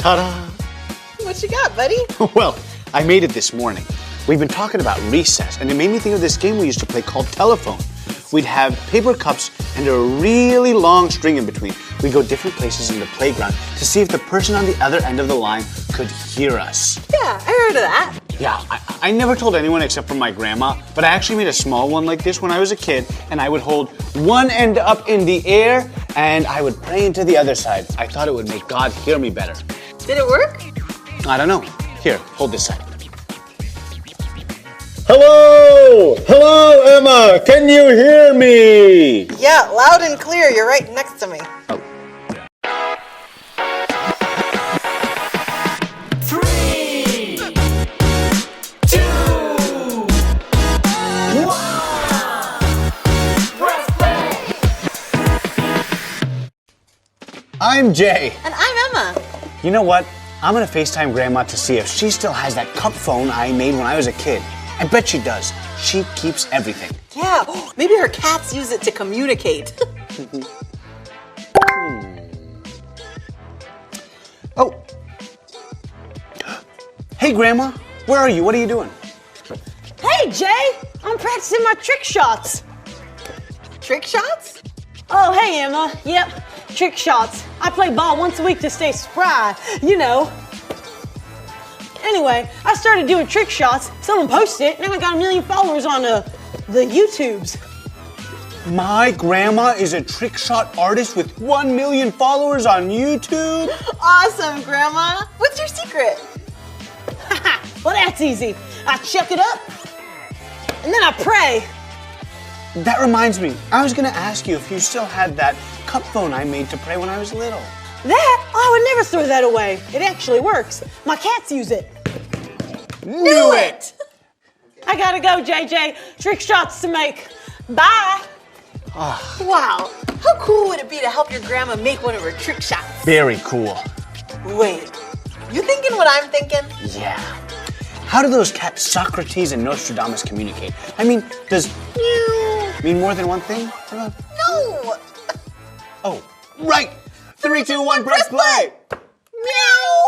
Ta-da! What you got, buddy? Well, I made it this morning. We've been talking about recess, and it made me think of this game we used to play called telephone. We'd have paper cups and a really long string in between. We'd go different places in the playground to see if the person on the other end of the line could hear us. Yeah, I heard of that. Yeah, I never told anyone except for my grandma, but I actually made a small one like this when I was a kid, and I would hold one end up in the air, and I would pray into the other side. I thought it would make God hear me better. Did it work? I don't know. Here, hold this side. Hello! Hello, Emma! Can you hear me? Yeah, loud and clear. You're right next to me. Oh. 3, 2, 1. Press play. I'm Jay. And I'm Emma. You know what? I'm gonna FaceTime Grandma to see if she still has that cup phone I made when I was a kid. I bet she does. She keeps everything. Yeah, maybe her cats use it to communicate. Oh. Hey, Grandma. Where are you? What are you doing? Hey, Jay! I'm practicing my trick shots. Trick shots? Oh, hey, Emma. Yep, trick shots. I play ball once a week to stay spry, you know. Anyway, I started doing trick shots. Someone posted it, and I got 1 million followers on the YouTubes. My grandma is a trick shot artist with 1 million followers on YouTube. Awesome, Grandma. What's your secret? Well, that's easy. I chuck it up, and then I pray. That reminds me, I was gonna ask you if you still had that cup phone I made to pray when I was little. That? I would never throw that away. It actually works. My cats use it. Knew it! I gotta go, JJ. Trick shots to make. Bye. Wow, how cool would it be to help your grandma make one of her trick shots? Very cool. Wait, you thinking what I'm thinking? Yeah. How do those cats Socrates and Nostradamus communicate? I mean, does meow mean more than one thing? No! Oh, right! 3, 2, 1, press play! Meow!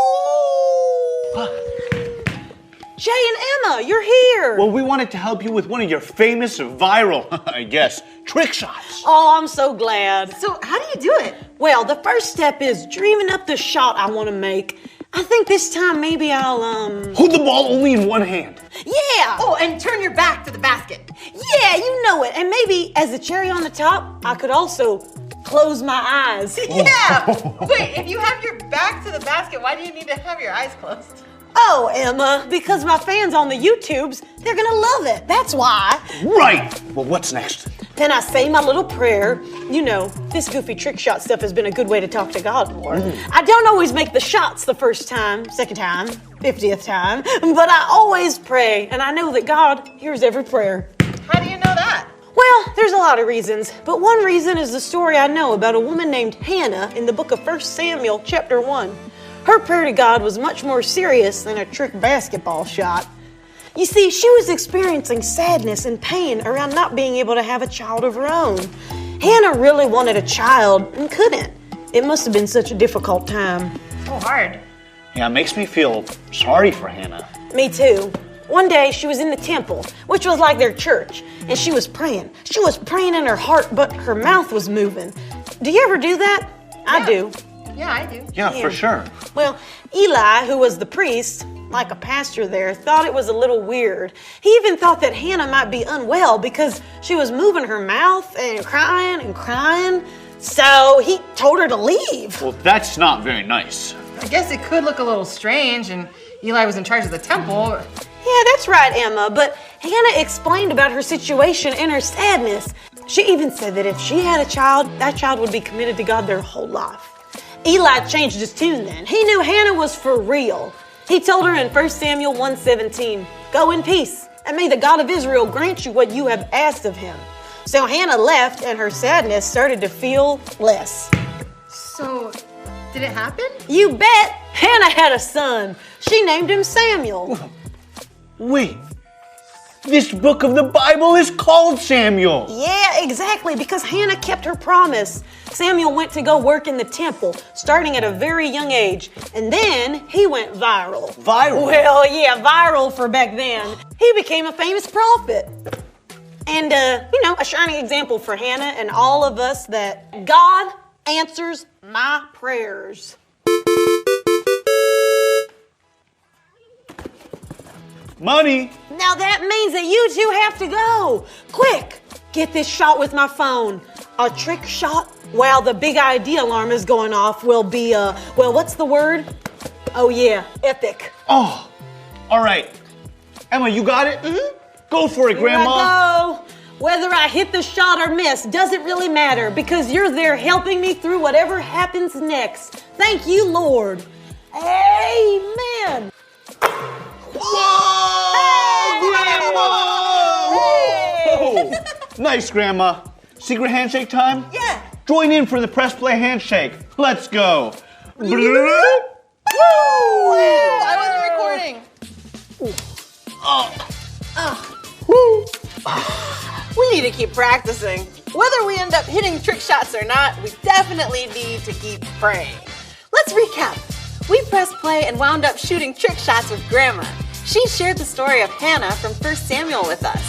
Jay and Emma, you're here. Well, we wanted to help you with one of your famous viral, I guess, trick shots. Oh, I'm so glad. So how do you do it? Well, the first step is dreaming up the shot I want to make. I think this time maybe I'll, Hold the ball only in one hand. Yeah! Oh, and turn your back to the basket. Yeah, you know it. And maybe as a cherry on the top, I could also close my eyes. Yeah! Wait, if you have your back to the basket, why do you need to have your eyes closed? Oh, Emma, because my fans on the YouTubes, they're gonna love it. That's why. Right! Well, what's next? Then I say my little prayer. You know, this goofy trick shot stuff has been a good way to talk to God more. I don't always make the shots the first time, second time, 50th time, but I always pray, and I know that God hears every prayer. How do you know that? Well, there's a lot of reasons, but one reason is the story I know about a woman named Hannah in the book of 1 Samuel, chapter 1. Her prayer to God was much more serious than a trick basketball shot. You see, she was experiencing sadness and pain around not being able to have a child of her own. Hannah really wanted a child and couldn't. It must have been such a difficult time. So hard. Yeah, it makes me feel sorry for Hannah. Me too. One day she was in the temple, which was like their church, and she was praying. She was praying in her heart, but her mouth was moving. Do you ever do that? I do. Yeah, I do. Yeah, for sure. Well, Eli, who was the priest, like a pastor there, thought it was a little weird. He even thought that Hannah might be unwell because she was moving her mouth and crying and crying. So he told her to leave. Well, that's not very nice. I guess it could look a little strange, and Eli was in charge of the temple. Yeah, that's right, Emma, but Hannah explained about her situation and her sadness. She even said that if she had a child, that child would be committed to God their whole life. Eli changed his tune then. He knew Hannah was for real. He told her in 1 Samuel 1:17, "Go in peace, and may the God of Israel grant you what you have asked of him." So Hannah left, and her sadness started to feel less. So, did it happen? You bet! Hannah had a son. She named him Samuel. Wait, This book of the Bible is called Samuel. Yeah, exactly, because Hannah kept her promise. Samuel went to go work in the temple, starting at a very young age, and then he went viral. Viral? Well, yeah, viral for back then. He became a famous prophet. And, a shining example for Hannah and all of us that God answers my prayers. Money. Now that means that you two have to go. Quick, get this shot with my phone. A trick shot while the big ID alarm is going off will be, what's the word? Oh yeah, epic. Oh, all right. Emma, you got it? Mm-hmm. Go for it, Grandma. Here I go. Whether I hit the shot or miss doesn't really matter because you're there helping me through whatever happens next. Thank you, Lord. Amen. Whoa! Grandma! Hey! Whoa! Nice, Grandma. Secret handshake time? Yeah. Join in for the press play handshake. Let's go. Woo! I wasn't recording. We need to keep practicing. Whether we end up hitting trick shots or not, we definitely need to keep praying. Let's recap. We pressed play and wound up shooting trick shots with Grandma. She shared the story of Hannah from 1 Samuel with us.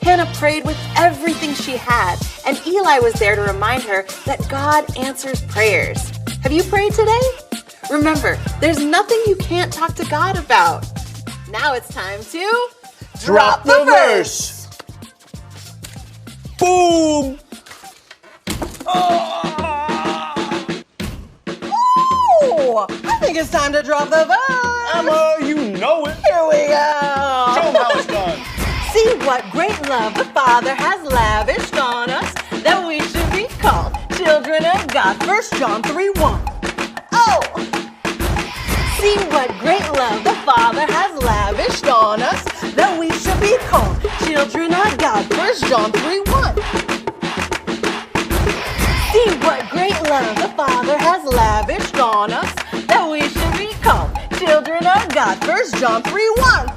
Hannah prayed with everything she had, and Eli was there to remind her that God answers prayers. Have you prayed today? Remember, there's nothing you can't talk to God about. Now it's time to Drop the verse. Boom. Ooh, I think it's time to drop the verse. Emma, you know it. Here we go. Show 'em how it's done. See what great love the Father has lavished on us, that we should be called children of God. 1 John 3:1. Oh! See what great love the Father has lavished on us, that we should be called children of God. 1 John 3:1. See what great love the Father has lavished on us, that we should be called children of God. 1 John 3:1.